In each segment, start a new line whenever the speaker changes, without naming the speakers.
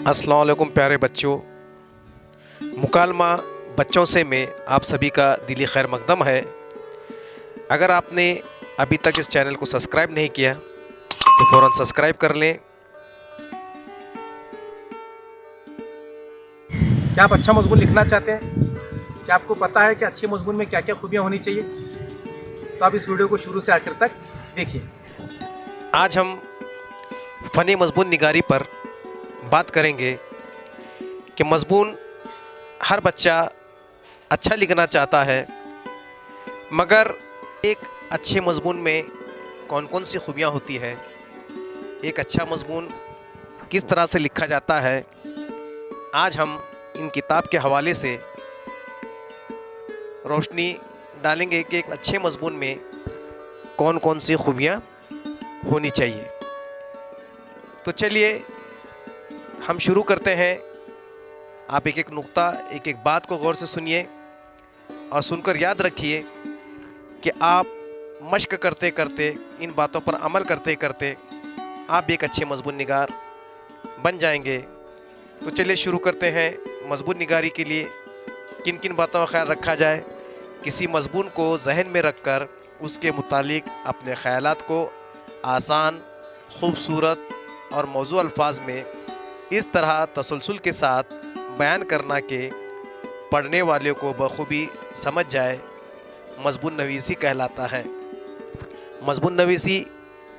अस्सलाम वालेकुम प्यारे बच्चों। मुकालमा बच्चों से में आप सभी का दिली खैर मकदम है। अगर आपने अभी तक इस चैनल को सब्सक्राइब नहीं किया तो फ़ौरन सब्सक्राइब कर लें।
क्या आप अच्छा मज़मून लिखना चाहते हैं? क्या आपको पता है कि अच्छे मज़मून में क्या क्या खूबियाँ होनी चाहिए? तो आप इस वीडियो को शुरू से आखिर तक देखिए।
आज हम फ़नी मज़मून निगारी पर बात करेंगे कि मज़मून हर बच्चा अच्छा लिखना चाहता है, मगर एक अच्छे मज़मून में कौन कौन सी खूबियाँ होती है, एक अच्छा मज़मून किस तरह से लिखा जाता है। आज हम इन किताब के हवाले से रोशनी डालेंगे कि एक अच्छे मज़मून में कौन कौन सी खूबियाँ होनी चाहिए। तो चलिए हम शुरू करते हैं। आप एक एक नुक्ता, एक एक बात को गौर से सुनिए और सुनकर याद रखिए कि आप मश्क करते करते, इन बातों पर अमल करते करते आप भी एक अच्छे मज़मून निगार बन जाएंगे। तो चलिए शुरू करते हैं। मज़मून निगारी के लिए किन किन बातों का ख्याल रखा जाए। किसी मज़मून को जहन में रखकर उसके मुतालिक अपने ख़यालात को आसान, खूबसूरत और मौजू अल्फाज में इस तरह तसलसल के साथ बयान करना कि पढ़ने वाले को बखूबी समझ जाए, मज़मून नवीसी कहलाता है। मज़मून नवीसी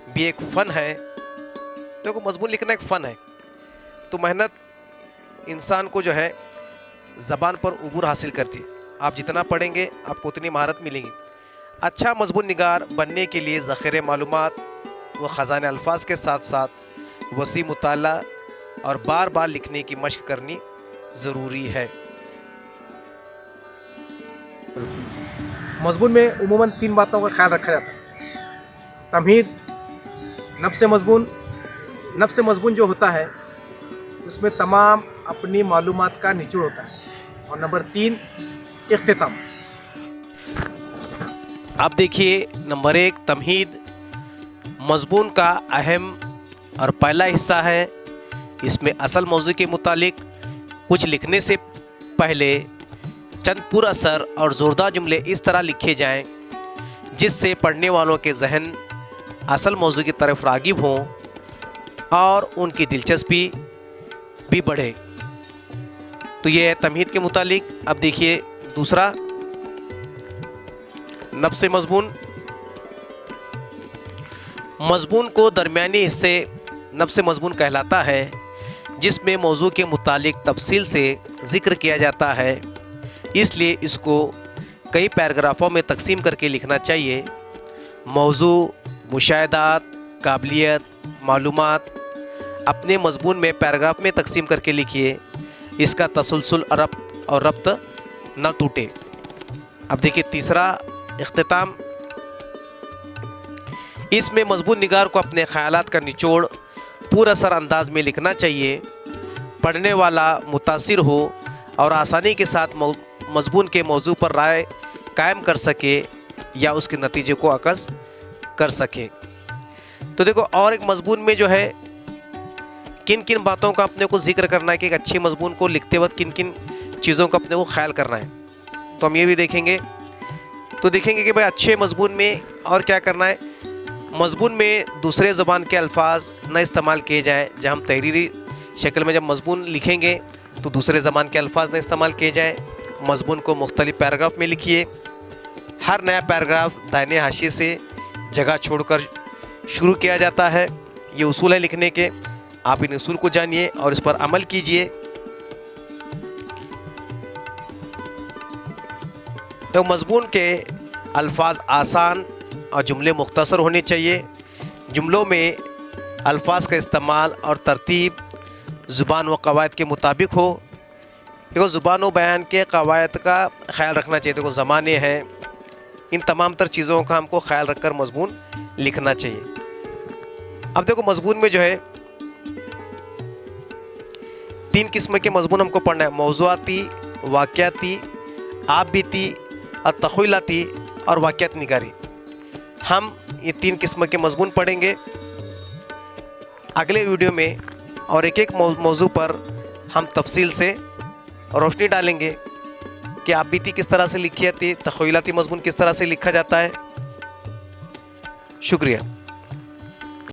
भी एक फ़न है। देखो, मज़मून लिखना एक फ़न है, तो मेहनत इंसान को जो है ज़बान पर उबूर हासिल करती। आप जितना पढ़ेंगे आपको उतनी महारत मिलेगी। अच्छा मज़मून निगार बनने के लिए ज़ख़ीरे मालूमात व ख़ज़ाने अल्फाज के साथ साथ वसी मुताला और बार बार लिखने की मश्क करनी ज़रूरी है।
मज़मून में उमूमन 3 बातों का ख्याल रखा जाता है। तमहीद, नफ्स मज़मून। नफ्स मज़मून जो होता है उसमें तमाम अपनी मालूमात का निचोड़ होता है। और नंबर 3, इख्तिताम।
आप देखिए, नंबर 1 तमहीद मज़मून का अहम और पहला हिस्सा है। इसमें असल मौजू के मुतालिक कुछ लिखने से पहले चंद पुरअसर और ज़ोरदार जुमले इस तरह लिखे जाएं जिससे पढ़ने वालों के जहन असल मौजू की तरफ राग़िब हों और उनकी दिलचस्पी भी बढ़े। तो ये है तमहीद के मुतालिक। अब देखिए दूसरा, नफ्स मज़मून। मज़मून को दरमियानी हिस्से नफ्स मज़मून कहलाता है, जिसमें मौजू के मुतालिक तफसील से ज़िक्र किया जाता है। इसलिए इसको कई पैराग्राफ़ों में तकसीम करके लिखना चाहिए। मौजू, मुशाहिदात, काबिलियत, मालूमात अपने मज़मून में पैराग्राफ में तकसीम करके लिखिए। इसका तसलसल और रब्त न टूटे। अब देखिए तीसरा, इख्तिताम। इसमें मज़मून निगार को अपने ख़यालात का निचोड़ पुरअसर अंदाज में लिखना चाहिए। पढ़ने वाला मुतासिर हो और आसानी के साथ मज़मून के मौजू पर राय कायम कर सके या उसके नतीजे को अकस कर सके। तो देखो, और एक मज़मून में जो है किन किन बातों का अपने को जिक्र करना है कि एक अच्छे मज़मून को लिखते वक्त किन किन चीज़ों का अपने को ख्याल करना है, तो हम ये भी देखेंगे। तो देखेंगे कि भाई अच्छे मज़मून में और क्या करना है। मज़मून में दूसरे ज़बान के अल्फाज न इस्तेमाल किए जाएँ। जब हम तहरीरी शक्ल में जब मज़मून लिखेंगे तो दूसरे ज़बान के अल्फाज न इस्तेमाल किए जाएँ। मज़मून को मुख्तलिफ पैराग्राफ में लिखिए। हर नया पैराग्राफ दाहिने हाशिए से जगह छोड़कर शुरू किया जाता है। ये उसूल है लिखने के। आप इन उसूल को जानिए और इस पर अमल कीजिए। तो मज़मून के अल्फाज आसान और जुमले मुख्तसर होने चाहिए। जुमलों में अल्फाज का इस्तेमाल और तरतीब ज़ुबान व क़वायद के मुताबिक हो। देखो, ज़ुबान व बयान के क़वायद का ख़याल रखना चाहिए। देखो, ज़माने हैं, इन तमाम तर चीज़ों का हमको ख़याल रखकर मज़मून लिखना चाहिए। अब देखो, मज़मून में जो है 3 किस्म के मज़मून हमको पढ़ना है। मौज़ूआती, वाक़याती, आबिती और तख़्यलाती और वाक़यात निगारी। हम ये 3 किस्म के मज़मून पढ़ेंगे अगले वीडियो में और एक एक मौजू पर ہم تفصیل سے روشنی ڈالیں گے کہ آپ بیتی کس طرح سے لکھی جاتی ہے، تخیلاتی مضمون کس طرح سے لکھا جاتا ہے۔ شکریہ۔